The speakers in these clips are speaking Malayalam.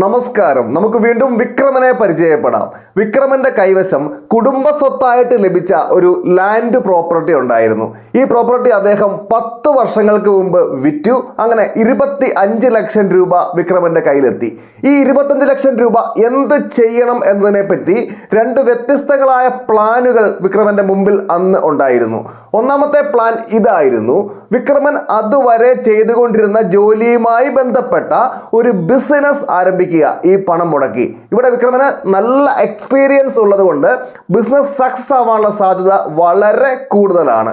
നമസ്കാരം. നമുക്ക് വീണ്ടും വിക്രമനെ പരിചയപ്പെടാം. വിക്രമന്റെ കൈവശം കുടുംബ സ്വത്തായിട്ട് ലഭിച്ച ഒരു ലാൻഡ് പ്രോപ്പർട്ടി ഉണ്ടായിരുന്നു. ഈ പ്രോപ്പർട്ടി അദ്ദേഹം 10 വർഷങ്ങൾക്ക് മുമ്പ് വിറ്റു. അങ്ങനെ 25 ലക്ഷം രൂപ വിക്രമന്റെ കയ്യിലെത്തി. ഈ 25 ലക്ഷം രൂപ എന്ത് ചെയ്യണം എന്നതിനെ പറ്റി 2 വ്യത്യസ്തങ്ങളായ പ്ലാനുകൾ വിക്രമന്റെ മുമ്പിൽ അന്ന് ഉണ്ടായിരുന്നു. ഒന്നാമത്തെ പ്ലാൻ ഇതായിരുന്നു: വിക്രമൻ അതുവരെ ചെയ്തുകൊണ്ടിരുന്ന ജോലിയുമായി ബന്ധപ്പെട്ട ഒരു ബിസിനസ് ആരംഭിക്കുക. ഈ പണം മുടക്കി ഇവിടെ വിക്രമന് നല്ല എക്സ്പീരിയൻസ് ഉള്ളത് കൊണ്ട് ബിസിനസ് സക്സസ് ആവാനുള്ള സാധ്യത വളരെ കൂടുതലാണ്.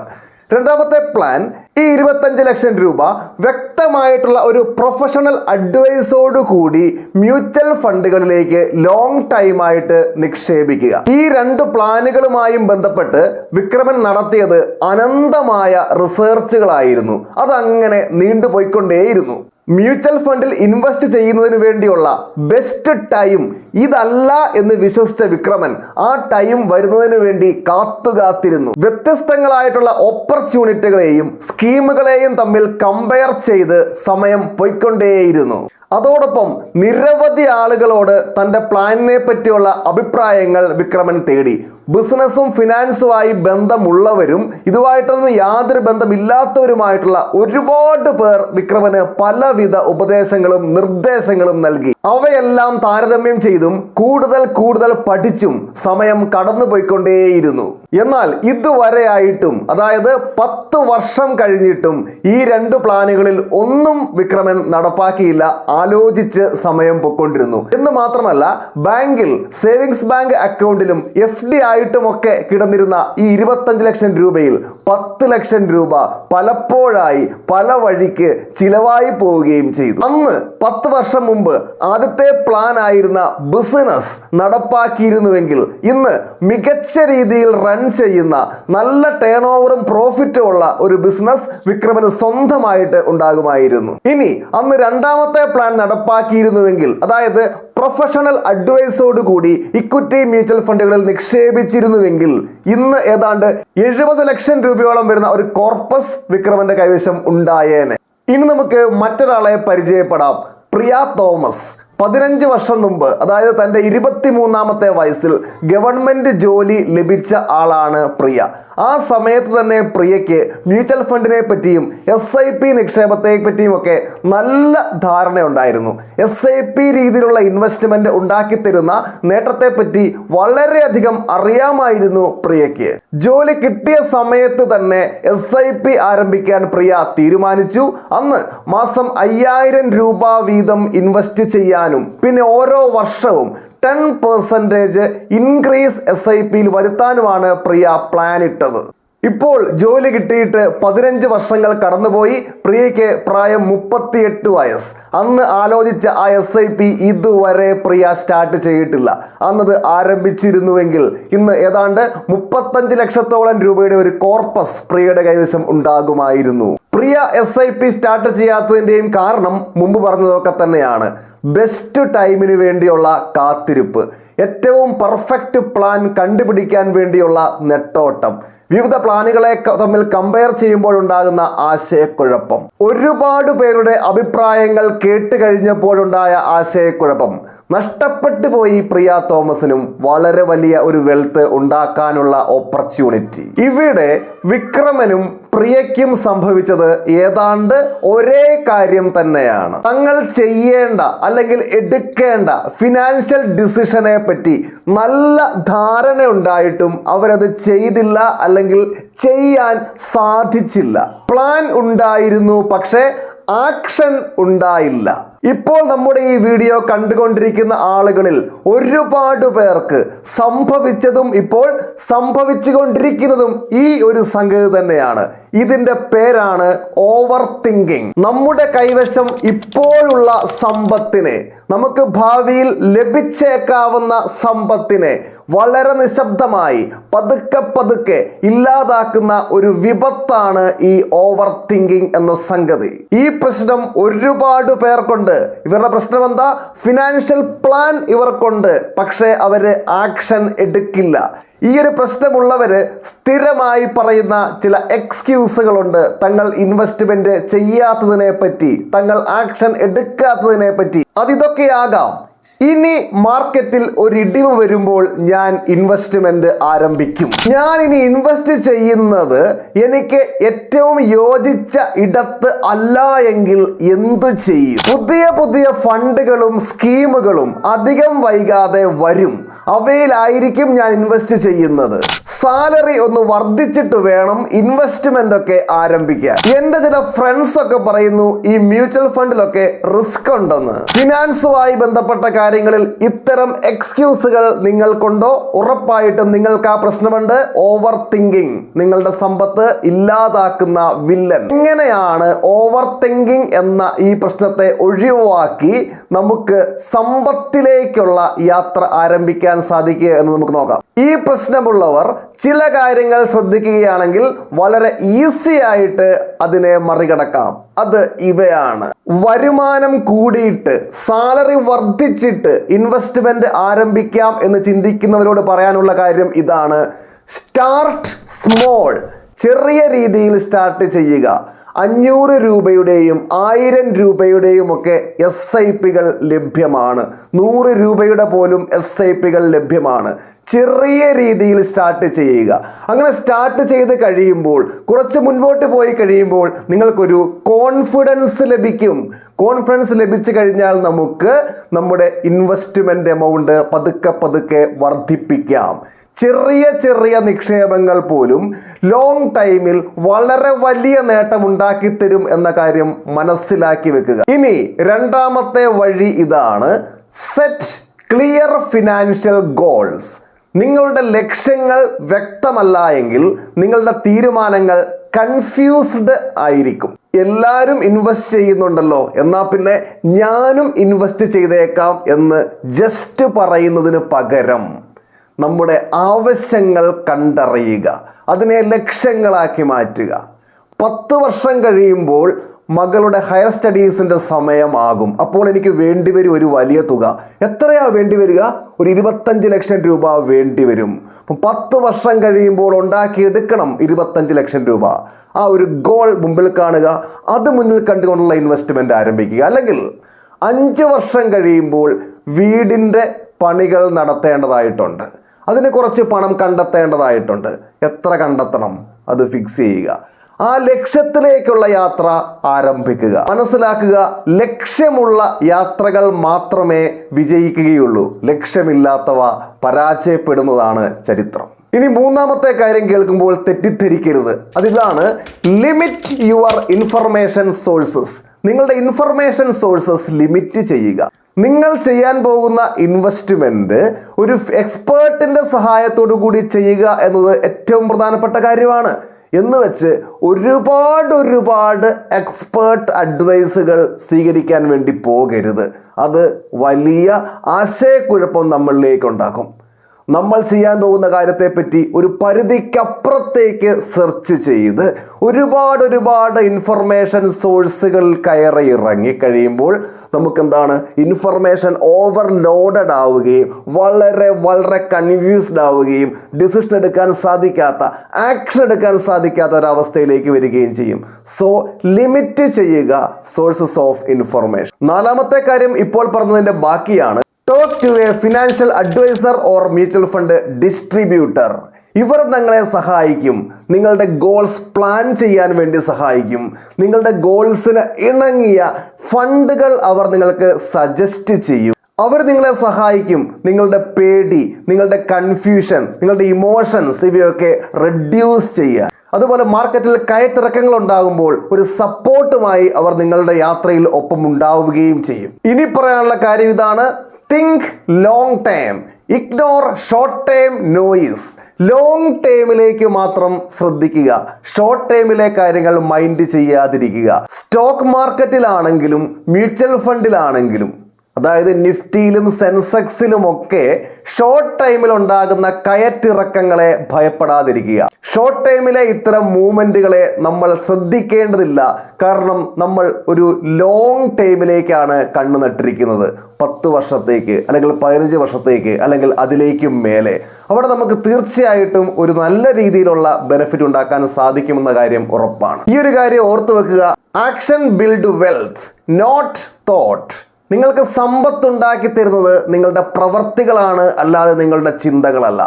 രണ്ടാമത്തെ പ്ലാൻ, ഈ 25 ലക്ഷം രൂപ വ്യക്തമായിട്ടുള്ള ഒരു പ്രൊഫഷണൽ അഡ്വൈസോട് കൂടി മ്യൂച്വൽ ഫണ്ടുകളിലേക്ക് ലോങ് ടൈമായിട്ട് നിക്ഷേപിക്കുക. ഈ 2 പ്ലാനുകളുമായും ബന്ധപ്പെട്ട് വിക്രമൻ നടത്തിയത് അനന്തമായ റിസർച്ചുകളായിരുന്നു. അതങ്ങനെ നീണ്ടുപോയിക്കൊണ്ടേയിരുന്നു. മ്യൂച്വൽ ഫണ്ടിൽ ഇൻവെസ്റ്റ് ചെയ്യുന്നതിന് വേണ്ടിയുള്ള ബെസ്റ്റ് ടൈം ഇതല്ല എന്ന് വിശ്വസിച്ച വിക്രമൻ ആ ടൈം വരുന്നതിന് വേണ്ടി കാത്തിരുന്നു. വ്യത്യസ്തങ്ങളായിട്ടുള്ള ഓപ്പർച്യൂണിറ്റികളെയും സ്കീമുകളെയും തമ്മിൽ കമ്പയർ ചെയ്ത് സമയം പോയിക്കൊണ്ടേയിരുന്നു. അതോടൊപ്പം നിരവധി ആളുകളോട് തൻ്റെ പ്ലാനിനെ പറ്റിയുള്ള അഭിപ്രായങ്ങൾ വിക്രമൻ തേടി. ബിസിനസ്സും ഫിനാൻസുമായി ബന്ധമുള്ളവരും ഇതുമായിട്ടൊന്നും യാതൊരു ബന്ധമില്ലാത്തവരുമായിട്ടുള്ള ഒരുപാട് പേർ വിക്രമന് പലവിധ ഉപദേശങ്ങളും നിർദ്ദേശങ്ങളും നൽകി. അവയെല്ലാം താരതമ്യം ചെയ്തും കൂടുതൽ പഠിച്ചും സമയം കടന്നു പോയിക്കൊണ്ടേയിരുന്നു. എന്നാൽ ഇതുവരെയായിട്ടും, അതായത് 10 വർഷം കഴിഞ്ഞിട്ടും ഈ 2 പ്ലാനുകളിൽ ഒന്നും വിക്രമൻ നടപ്പാക്കിയില്ല. ആലോചിച്ച് സമയം പൊക്കൊണ്ടിരുന്നു എന്ന് മാത്രമല്ല, ബാങ്കിൽ സേവിങ്സ് ബാങ്ക് അക്കൗണ്ടിലും FD ആയിട്ടുമൊക്കെ കിടന്നിരുന്ന ഈ 25 ലക്ഷം രൂപയിൽ 10 ലക്ഷം രൂപ പലപ്പോഴായി പല വഴിക്ക് ചിലവായി പോവുകയും ചെയ്തു. അന്ന് 10 വർഷം മുമ്പ് ആദ്യത്തെ പ്ലാൻ ആയിരുന്ന ബിസിനസ് നടപ്പാക്കിയിരുന്നുവെങ്കിൽ ഇന്ന് മികച്ച രീതിയിൽ റൺ ചെയ്യുന്ന നല്ല ടേൺ ഓവറും പ്രോഫിറ്റും ഉള്ള ഒരു ബിസിനസ് വിക്രമന് സ്വന്തമായിട്ട് ഉണ്ടാകുമായിരുന്നു. ഇനി അന്ന് രണ്ടാമത്തെ പ്ലാൻ നടപ്പാക്കിയിരുന്നുവെങ്കിൽ, അതായത് പ്രൊഫഷണൽ അഡ്വൈസോട് കൂടി ഇക്വിറ്റി മ്യൂച്വൽ ഫണ്ടുകളിൽ നിക്ഷേപിച്ചിരുന്നുവെങ്കിൽ ഇന്ന് ഏതാണ്ട് 70 ലക്ഷം രൂപയോളം വരുന്ന ഒരു കോർപ്പസ് വിക്രമന്റെ കൈവശം ഉണ്ടായേനെ. ഇനി നമുക്ക് മറ്റൊരാളെ പരിചയപ്പെടാം. പ്രിയ തോമസ്. 15 വർഷം മുമ്പ്, അതായത് തൻ്റെ 23ാമത്തെ വയസ്സിൽ ഗവൺമെന്റ് ജോലി ലഭിച്ച ആളാണ് പ്രിയ. ആ സമയത്ത് തന്നെ പ്രിയയ്ക്ക് മ്യൂച്വൽ ഫണ്ടിനെ പറ്റിയും SIP നിക്ഷേപത്തെ പറ്റിയും ഒക്കെ നല്ല ധാരണയുണ്ടായിരുന്നു. SIP രീതിയിലുള്ള ഇൻവെസ്റ്റ്മെന്റ് ഉണ്ടാക്കി തരുന്ന നേട്ടത്തെ പറ്റി വളരെയധികം അറിയാമായിരുന്നു പ്രിയയ്ക്ക്. ജോലി കിട്ടിയ സമയത്ത് തന്നെ SIP ആരംഭിക്കാൻ പ്രിയ തീരുമാനിച്ചു. അന്ന് മാസം 5000 രൂപ വീതം ഇൻവെസ്റ്റ് ചെയ്യാനും പിന്നെ ഓരോ വർഷവും 10% ഇൻക്രീസ് SIPയിൽ വരുത്താനുമാണ് പ്രിയ പ്ലാൻ ഇട്ടത്. ഇപ്പോൾ ജോലി കിട്ടിയിട്ട് 15 വർഷങ്ങൾ കടന്നുപോയി. പ്രിയയ്ക്ക് പ്രായം 38 വയസ്സ്. അന്ന് ആലോചിച്ച ആ SIP ഇതുവരെ പ്രിയ സ്റ്റാർട്ട് ചെയ്തിട്ടില്ല. അന്നത് ആരംഭിച്ചിരുന്നുവെങ്കിൽ ഇന്ന് ഏതാണ്ട് 35 ലക്ഷത്തോളം രൂപയുടെ ഒരു കോർപ്പസ് പ്രിയയുടെ കൈവശം ഉണ്ടാകുമായിരുന്നു. പ്രിയ SIP സ്റ്റാർട്ട് ചെയ്യാത്തതിൻ്റെയും കാരണം മുമ്പ് പറഞ്ഞതൊക്കെ തന്നെയാണ്. ബെസ്റ്റ് ടൈമിന് വേണ്ടിയുള്ള കാത്തിരിപ്പ്, ഏറ്റവും പെർഫെക്റ്റ് പ്ലാൻ കണ്ടുപിടിക്കാൻ വേണ്ടിയുള്ള നെട്ടോട്ടം, വിവിധ പ്ലാനുകളെ തമ്മിൽ കമ്പയർ ചെയ്യുമ്പോഴുണ്ടാകുന്ന ആശയക്കുഴപ്പം, ഒരുപാട് പേരുടെ അഭിപ്രായങ്ങൾ കേട്ട് കഴിഞ്ഞപ്പോഴുണ്ടായ ആശയക്കുഴപ്പം. നഷ്ടപ്പെട്ടു പോയി പ്രിയ തോമസിനും വളരെ വലിയ ഒരു വെൽത്ത് ഉണ്ടാക്കാനുള്ള ഓപ്പർച്യൂണിറ്റി. ഇവിടെ വിക്രമനും പ്രിയയ്ക്കും സംഭവിച്ചത് ഏതാണ്ട് ഒരേ കാര്യം തന്നെയാണ്. തങ്ങൾ ചെയ്യേണ്ട അല്ലെങ്കിൽ എടുക്കേണ്ട ഫിനാൻഷ്യൽ ഡിസിഷനെ പറ്റി നല്ല ധാരണ ഉണ്ടായിട്ടും അവരത് ചെയ്തില്ല, അല്ലെങ്കിൽ ചെയ്യാൻ സാധിച്ചില്ല. പ്ലാൻ ഉണ്ടായിരുന്നു, പക്ഷേ ആക്ഷൻ ഉണ്ടായില്ല. ഇപ്പോൾ നമ്മുടെ ഈ വീഡിയോ കണ്ടുകൊണ്ടിരിക്കുന്ന ആളുകളിൽ ഒരുപാട് പേർക്ക് സംഭവിച്ചതും ഇപ്പോൾ സംഭവിച്ചുകൊണ്ടിരിക്കുന്നതും ഈ ഒരു സംഗതി തന്നെയാണ്. ഇതിന്റെ പേരാണ് ഓവർ തിങ്കിങ്. നമ്മുടെ കൈവശം ഇപ്പോഴുള്ള സമ്പത്തിനെ, നമുക്ക് ഭാവിയിൽ ലഭിച്ചേക്കാവുന്ന സമ്പത്തിനെ വളരെ നിശബ്ദമായി പതുക്കെ ഇല്ലാതാക്കുന്ന ഒരു വിപത്താണ് ഈ ഓവർ തിങ്കിങ് എന്ന സംഗതി. ഈ പ്രശ്നം ഒരുപാട് പേർക്കുണ്ട്. ഇവരുടെ പ്രശ്നം എന്താ? ഫിനാൻഷ്യൽ പ്ലാൻ ഇവർക്കുണ്ട്, പക്ഷേ അവര് ആക്ഷൻ എടുക്കില്ല. ഈ ഒരു പ്രശ്നമുള്ളവര് സ്ഥിരമായി പറയുന്ന ചില എക്സ്ക്യൂസുകളുണ്ട്. തങ്ങൾ ഇൻവെസ്റ്റ്മെന്റ് ചെയ്യാത്തതിനെ പറ്റി, തങ്ങൾ ആക്ഷൻ എടുക്കാത്തതിനെ പറ്റി. അതിതൊക്കെയാകാം. ഇനി മാർക്കറ്റിൽ ഒരു ഇടിവ് വരുമ്പോൾ ഞാൻ ഇൻവെസ്റ്റ്മെന്റ് ആരംഭിക്കും. ഞാൻ ഇനി ഇൻവെസ്റ്റ് ചെയ്യുന്നത് എനിക്ക് ഏറ്റവും യോജിച്ച ഇടത്ത് അല്ല എങ്കിൽ എന്തു ചെയ്യും? പുതിയ പുതിയ ഫണ്ടുകളും സ്കീമുകളും അധികം വൈകാതെ വരും. അവയിലായിരിക്കും ഞാൻ ഇൻവെസ്റ്റ് ചെയ്യുന്നത്. സാലറി ഒന്ന് വർദ്ധിച്ചിട്ട് വേണം ഇൻവെസ്റ്റ്മെന്റ് ഒക്കെ ആരംഭിക്കാൻ. എന്റെ ചില ഫ്രണ്ട്സ് ഒക്കെ പറയുന്നു ഈ മ്യൂച്വൽ ഫണ്ടിലൊക്കെ റിസ്ക് ഉണ്ടെന്ന്. ഫിനാൻസുമായി ബന്ധപ്പെട്ട കാര്യങ്ങളിൽ ഇത്തരം എക്സ്ക്യൂസുകൾ നിങ്ങൾക്കുണ്ടോ? ഉറപ്പായിട്ടും നിങ്ങൾക്ക് ആ പ്രശ്നമുണ്ട്. ഓവർ തിങ്കിങ് നിങ്ങളുടെ സമ്പത്ത് ഇല്ലാതാക്കുന്ന വില്ലൻ. എങ്ങനെയാണ് ഓവർ തിങ്കിങ് എന്ന ഈ പ്രശ്നത്തെ ഒഴിവാക്കി നമുക്ക് സമ്പത്തിലേക്കുള്ള യാത്ര ആരംഭിക്കാൻ സാധിക്കുക എന്ന് നമുക്ക് നോക്കാം. ഈ പ്രശ്നമുള്ളവർ ചില കാര്യങ്ങൾ ശ്രദ്ധിക്കുകയാണെങ്കിൽ വളരെ ഈസി ആയിട്ട് അതിനെ മറികടക്കാം. അത് ഇവയാണ്. വരുമാനം കൂടിയിട്ട് സാലറി വർദ്ധിച്ചിട്ട് ഇൻവെസ്റ്റ്മെന്റ് ആരംഭിക്കാം എന്ന് ചിന്തിക്കുന്നവരോട് പറയാനുള്ള കാര്യം ഇതാണ്. Start small. ചെറിയ രീതിയിൽ സ്റ്റാർട്ട് ചെയ്യുക. 500 രൂപയുടെയും 1000 രൂപയുടെയും ഒക്കെ SIPകൾ ലഭ്യമാണ്. 100 രൂപയുടെ പോലും SIPകൾ ലഭ്യമാണ്. ചെറിയ രീതിയിൽ സ്റ്റാർട്ട് ചെയ്യുക. അങ്ങനെ സ്റ്റാർട്ട് ചെയ്ത് കഴിയുമ്പോൾ കുറച്ച് മുൻപോട്ട് പോയി കഴിയുമ്പോൾ നിങ്ങൾക്കൊരു കോൺഫിഡൻസ് ലഭിക്കും. കോൺഫിഡൻസ് ലഭിച്ചു കഴിഞ്ഞാൽ നമുക്ക് നമ്മുടെ ഇൻവെസ്റ്റ്മെന്റ് എമൗണ്ട് പതുക്കെ പതുക്കെ വർദ്ധിപ്പിക്കാം. ചെറിയ ചെറിയ നിക്ഷേപങ്ങൾ പോലും ലോങ് ടൈമിൽ വളരെ വലിയ നേട്ടം ഉണ്ടാക്കി തരും എന്ന കാര്യം മനസ്സിലാക്കി വെക്കുക. ഇനി രണ്ടാമത്തെ വഴി ഇതാണ്. Set clear financial goals. നിങ്ങളുടെ ലക്ഷ്യങ്ങൾ വ്യക്തമല്ല എങ്കിൽ നിങ്ങളുടെ തീരുമാനങ്ങൾ കൺഫ്യൂസ്ഡ് ആയിരിക്കും. എല്ലാവരും ഇൻവെസ്റ്റ് ചെയ്യുന്നുണ്ടല്ലോ, എന്നാൽ പിന്നെ ഞാനും ഇൻവെസ്റ്റ് ചെയ്തേക്കാം എന്ന് ജസ്റ്റ് പറയുന്നതിന് പകരം നമ്മുടെ ആവശ്യങ്ങൾ കണ്ടറിയുക, അതിനെ ലക്ഷ്യങ്ങളാക്കി മാറ്റുക. 10 വർഷം കഴിയുമ്പോൾ മകളുടെ ഹയർ സ്റ്റഡീസിൻ്റെ സമയമാകും. അപ്പോൾ എനിക്ക് വേണ്ടിവരും ഒരു വലിയ തുക. എത്രയാ വേണ്ടി വരിക? ഒരു 25 ലക്ഷം രൂപ വേണ്ടി വരും. അപ്പം 10 വർഷം കഴിയുമ്പോൾ ഉണ്ടാക്കിയെടുക്കണം 25 ലക്ഷം രൂപ. ആ ഒരു ഗോൾ മുമ്പിൽ കാണുക, അത് മുന്നിൽ കണ്ടുകൊണ്ടുള്ള ഇൻവെസ്റ്റ്മെന്റ് ആരംഭിക്കുക. അല്ലെങ്കിൽ 5 വർഷം കഴിയുമ്പോൾ വീടിൻ്റെ പണികൾ നടത്തേണ്ടതായിട്ടുണ്ട്, അതിന് കുറച്ച് പണം കണ്ടെത്തേണ്ടതായിട്ടുണ്ട്. എത്ര കണ്ടെത്തണം? അത് ഫിക്സ് ചെയ്യുക. ആ ലക്ഷ്യത്തിലേക്കുള്ള യാത്ര ആരംഭിക്കുക. മനസ്സിലാക്കുക, ലക്ഷ്യമുള്ള യാത്രകൾ മാത്രമേ വിജയിക്കുകയുള്ളൂ. ലക്ഷ്യമില്ലാത്തവ പരാജയപ്പെടുന്നതാണ് ചരിത്രം. ഇനി മൂന്നാമത്തെ കാര്യം കേൾക്കുമ്പോൾ തെറ്റിദ്ധരിക്കരുത്. അതിതാണ് ലിമിറ്റ് യുവർ ഇൻഫർമേഷൻ സോഴ്സസ്. നിങ്ങളുടെ ഇൻഫർമേഷൻ സോഴ്സസ് ലിമിറ്റ് ചെയ്യുക. നിങ്ങൾ ചെയ്യാൻ പോകുന്ന ഇൻവെസ്റ്റ്മെന്റ് ഒരു എക്സ്പേർട്ടിന്റെ സഹായത്തോടു കൂടി ചെയ്യുക എന്നത് ഏറ്റവും പ്രധാനപ്പെട്ട കാര്യമാണ്. എന്ന് വെച്ച് ഒരുപാട് എക്സ്പേർട്ട് അഡ്വൈസുകൾ സ്വീകരിക്കാൻ വേണ്ടി പോകരുത്. അത് വലിയ ആശയക്കുഴപ്പം നമ്മളിലേക്ക് ഉണ്ടാക്കും. നമ്മൾ ചെയ്യാൻ പോകുന്ന കാര്യത്തെപ്പറ്റി ഒരു പരിധിക്കപ്പുറത്തേക്ക് സെർച്ച് ചെയ്ത് ഒരുപാട് ഇൻഫർമേഷൻ സോഴ്സുകൾ കയറി ഇറങ്ങി കഴിയുമ്പോൾ നമുക്കെന്താണ്, ഇൻഫർമേഷൻ ഓവർലോഡഡ് ആവുകയും വളരെ കൺഫ്യൂസ്ഡ് ആവുകയും ഡിസിഷൻ എടുക്കാൻ സാധിക്കാത്ത, ആക്ഷൻ എടുക്കാൻ സാധിക്കാത്ത ഒരവസ്ഥയിലേക്ക് വരികയും ചെയ്യും. സോ ലിമിറ്റ് ചെയ്യുക സോഴ്സസ് ഓഫ് ഇൻഫർമേഷൻ. നാലാമത്തെ കാര്യം ഇപ്പോൾ പറഞ്ഞതിൻ്റെ ബാക്കിയാണ്. Talk to a financial advisor or mutual fund distributor. ഇവർ നിങ്ങളെ സഹായിക്കും. നിങ്ങളുടെ ഗോൾസ് പ്ലാൻ ചെയ്യാൻ വേണ്ടി സഹായിക്കും. നിങ്ങളുടെ ഗോൾസിന് ഇണങ്ങിയ ഫണ്ടുകൾ അവർ നിങ്ങൾക്ക് സജസ്റ്റ് ചെയ്യും. അവർ നിങ്ങളെ സഹായിക്കും നിങ്ങളുടെ പേടി, നിങ്ങളുടെ കൺഫ്യൂഷൻ, നിങ്ങളുടെ ഇമോഷൻസ് ഇവയൊക്കെ റെഡ്യൂസ് ചെയ്യാൻ. അതുപോലെ മാർക്കറ്റിൽ കയറ്റിറക്കങ്ങൾ ഉണ്ടാകുമ്പോൾ ഒരു സപ്പോർട്ടുമായി അവർ നിങ്ങളുടെ യാത്രയിൽ ഒപ്പം ഉണ്ടാവുകയും ചെയ്യും. ഇനി പറയാനുള്ള കാര്യം ഇതാണ്. Think long time, ignore short time noise. Long ടൈമിലേക്ക് മാത്രം ശ്രദ്ധിക്കുക, ഷോർട്ട് ടൈമിലെ കാര്യങ്ങൾ മൈൻഡ് ചെയ്യാതിരിക്കുക. സ്റ്റോക്ക് മാർക്കറ്റിലാണെങ്കിലും മ്യൂച്വൽ ഫണ്ടിലാണെങ്കിലും, അതായത് നിഫ്റ്റിയിലും സെൻസെക്സിലും ഒക്കെ ഷോർട്ട് ടൈമിൽ ഉണ്ടാകുന്ന കയറ്റിറക്കങ്ങളെ ഭയപ്പെടാതിരിക്കുക. ഷോർട്ട് ടൈമിലെ ഇത്തരം മൂവ്മെന്റുകളെ നമ്മൾ ശ്രദ്ധിക്കേണ്ടതില്ല. കാരണം നമ്മൾ ഒരു ലോങ് ടൈമിലേക്കാണ് കണ്ണു നട്ടിരിക്കുന്നത്. 10 വർഷത്തേക്ക്, അല്ലെങ്കിൽ 15 വർഷത്തേക്ക്, അല്ലെങ്കിൽ അതിലേക്കും മേലെ. അവിടെ നമുക്ക് തീർച്ചയായിട്ടും ഒരു നല്ല രീതിയിലുള്ള ബെനിഫിറ്റ് ഉണ്ടാക്കാൻ സാധിക്കുമെന്ന കാര്യം ഉറപ്പാണ്. ഈ ഒരു കാര്യം ഓർത്തു വെക്കുക. Action build wealth, not thought. നിങ്ങൾക്ക് സമ്പത്തുണ്ടാക്കി തരുന്നത് നിങ്ങളുടെ പ്രവർത്തികളാണ്, അല്ലാതെ നിങ്ങളുടെ ചിന്തകളല്ല.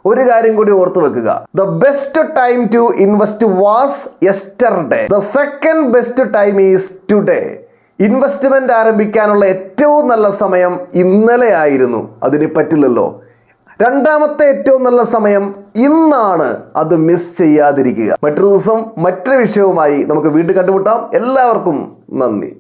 ഒരു കാര്യം കൂടി ഓർത്തു വെക്കുക. The best time to invest was yesterday. The second best time is today. Investment ആരംഭിക്കാനുള്ള ഏറ്റവും നല്ല സമയം ഇന്നലെ ആയിരുന്നു, അതിന് പറ്റില്ലല്ലോ. രണ്ടാമത്തെ ഏറ്റവും നല്ല സമയം ഇന്നാണ്, അത് മിസ് ചെയ്യാതിരിക്കുക. മറ്റൊരു ദിവസം മറ്റൊരു വിഷയവുമായി നമുക്ക് വീണ്ടും കണ്ടുമുട്ടാം. എല്ലാവർക്കും നന്ദി.